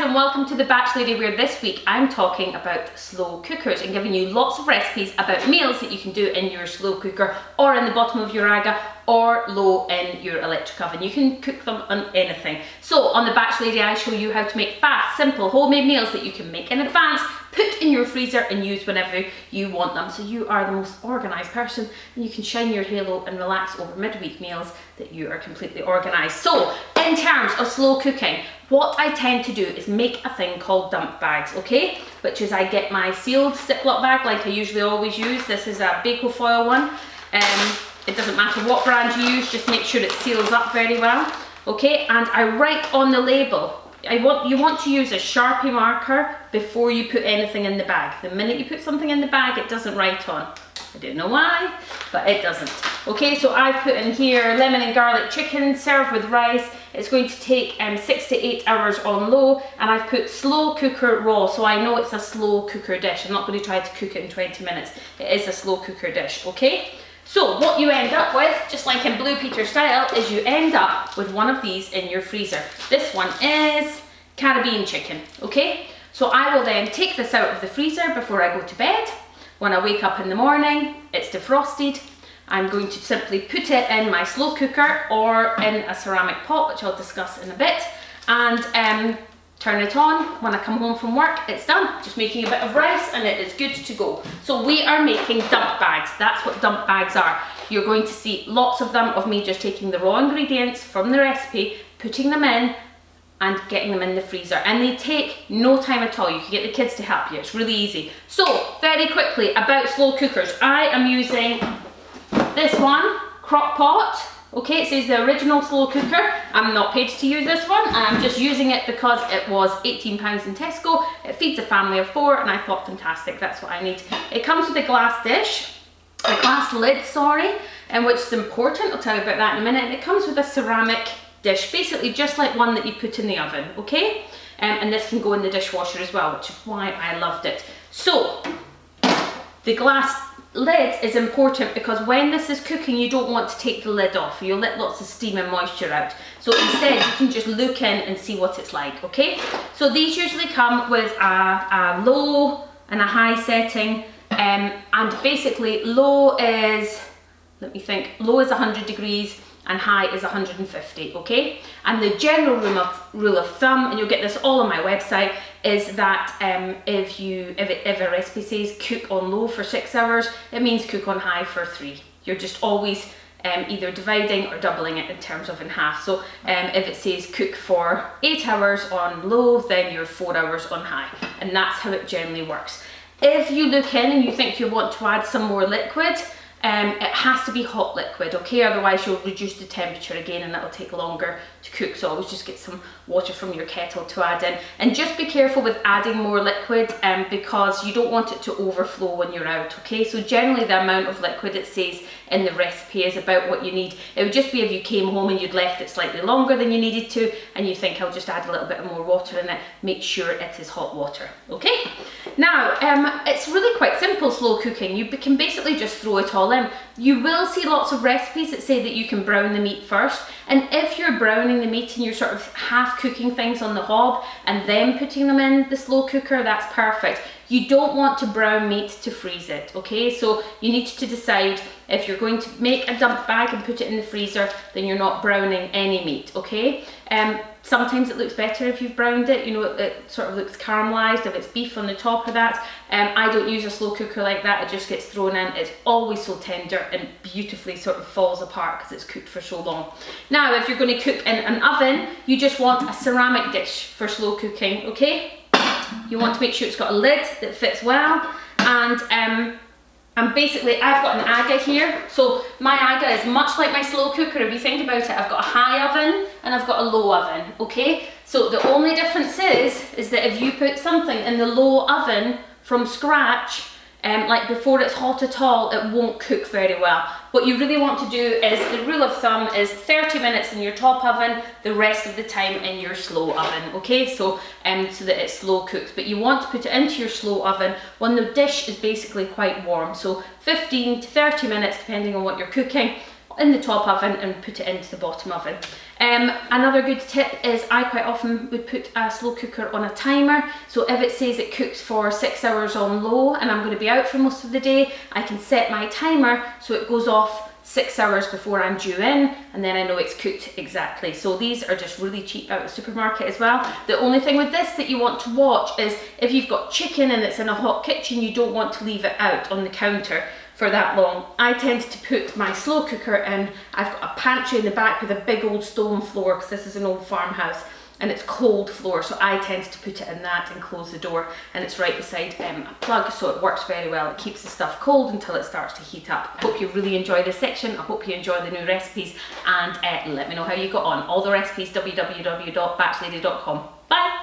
and welcome to the Batch Lady, where this week I'm talking about slow cookers and giving you lots of recipes about meals that you can do in your slow cooker or in the bottom of your Aga or low in your electric oven. You can cook them on anything. So on the Batch Lady I show you how to make fast, simple, homemade meals that you can make in advance, put in your freezer and use whenever you want them. So you are the most organised person and you can shine your halo and relax over midweek meals that you are completely organised. So in terms of slow cooking, what I tend to do is make a thing called dump bags, okay? Which is I get my sealed Ziploc bag like I usually always use. This is a Bako Foil one. It doesn't matter what brand you use, just make sure it seals up very well, okay? And I write on the label, you want to use a Sharpie marker before you put anything in the bag. The minute you put something in the bag, it doesn't write on. I don't know why, but it doesn't. Okay, so I've put in here lemon and garlic chicken served with rice. It's going to take 6 to 8 hours on low, and I've put slow cooker raw, so I know it's a slow cooker dish. I'm not going to try to cook it in 20 minutes. It is a slow cooker dish, okay? So what you end up with, just like in Blue Peter style, is you end up with one of these in your freezer. This one is Caribbean chicken, okay? So I will then take this out of the freezer before I go to bed. When I wake up in the morning, it's defrosted. I'm going to simply put it in my slow cooker or in a ceramic pot, which I'll discuss in a bit, and turn it on. When I come home from work, it's done. Just making a bit of rice and it is good to go. So we are making dump bags. That's what dump bags are. You're going to see lots of them of me just taking the raw ingredients from the recipe, putting them in, and getting them in the freezer, and they take no time at all. You can get the kids to help you, it's really easy. So very quickly about slow cookers, I am using this one, crock pot, okay? It says the original slow cooker. I'm not paid to use this one, I'm just using it because it was £18 in Tesco. It feeds a family of 4 and I thought fantastic, that's what I need. It comes with a glass dish, a glass lid, sorry, and which is important, I'll tell you about that in a minute. And it comes with a ceramic dish, basically just like one that you put in the oven, okay? And this can go in the dishwasher as well, which is why I loved it. So the glass lid is important because when this is cooking, you don't want to take the lid off. You'll let lots of steam and moisture out. So instead, you can just look in and see what it's like, okay? So these usually come with a low and a high setting, and basically low is, let me think, low is 100 degrees, and high is 150, okay? And the general rule of thumb, and you'll get this all on my website, is that if a recipe says cook on low for 6 hours, it means cook on high for 3. You're just always either dividing or doubling it in terms of in half. So if it says cook for 8 hours on low, then you're 4 hours on high, and that's how it generally works. If you look in and you think you want to add some more liquid, it has to be hot liquid, okay? Otherwise you'll reduce the temperature again and it'll take longer to cook. So always just get some water from your kettle to add in. And just be careful with adding more liquid because you don't want it to overflow when you're out, okay? So generally the amount of liquid it says in the recipe is about what you need. It would just be if you came home and you'd left it slightly longer than you needed to and you think I'll just add a little bit more water in it, make sure it is hot water, okay? Now, it's really quite simple slow cooking. You can basically just throw it all in. You will see lots of recipes that say that you can brown the meat first, and if you're browning the meat and you're sort of half cooking things on the hob and then putting them in the slow cooker, that's perfect. You don't want to brown meat to freeze it, okay? So you need to decide if you're going to make a dump bag and put it in the freezer, then you're not browning any meat, okay? Sometimes it looks better if you've browned it, you know, it sort of looks caramelized if it's beef on the top of that. I don't use a slow cooker like that, it just gets thrown in. It's always so tender and beautifully sort of falls apart because it's cooked for so long. Now, if you're going to cook in an oven, you just want a ceramic dish for slow cooking, okay? You want to make sure it's got a lid that fits well, and basically I've got an Aga here. So my Aga is much like my slow cooker. If you think about it, I've got a high oven and I've got a low oven, okay? So the only difference is that if you put something in the low oven from scratch, like before it's hot at all, it won't cook very well. What you really want to do is, the rule of thumb is 30 minutes in your top oven, the rest of the time in your slow oven, okay? So that it's slow cooked, but you want to put it into your slow oven when the dish is basically quite warm. So 15 to 30 minutes, depending on what you're cooking, in the top oven, and put it into the bottom oven. Another good tip is I quite often would put a slow cooker on a timer. So if it says it cooks for 6 hours on low and I'm going to be out for most of the day, I can set my timer so it goes off 6 hours before I'm due in, and then I know it's cooked exactly. So these are just really cheap out of the supermarket as well. The only thing with this that you want to watch is if you've got chicken and it's in a hot kitchen, you don't want to leave it out on the counter for that long. I tend to put my slow cooker in. I've got a pantry in the back with a big old stone floor because this is an old farmhouse and it's cold floor, so I tend to put it in that and close the door, and it's right beside a plug, so it works very well. It keeps the stuff cold until it starts to heat up. I hope you really enjoy this section. I hope you enjoy the new recipes, and let me know how you got on. All the recipes, www.batchlady.com.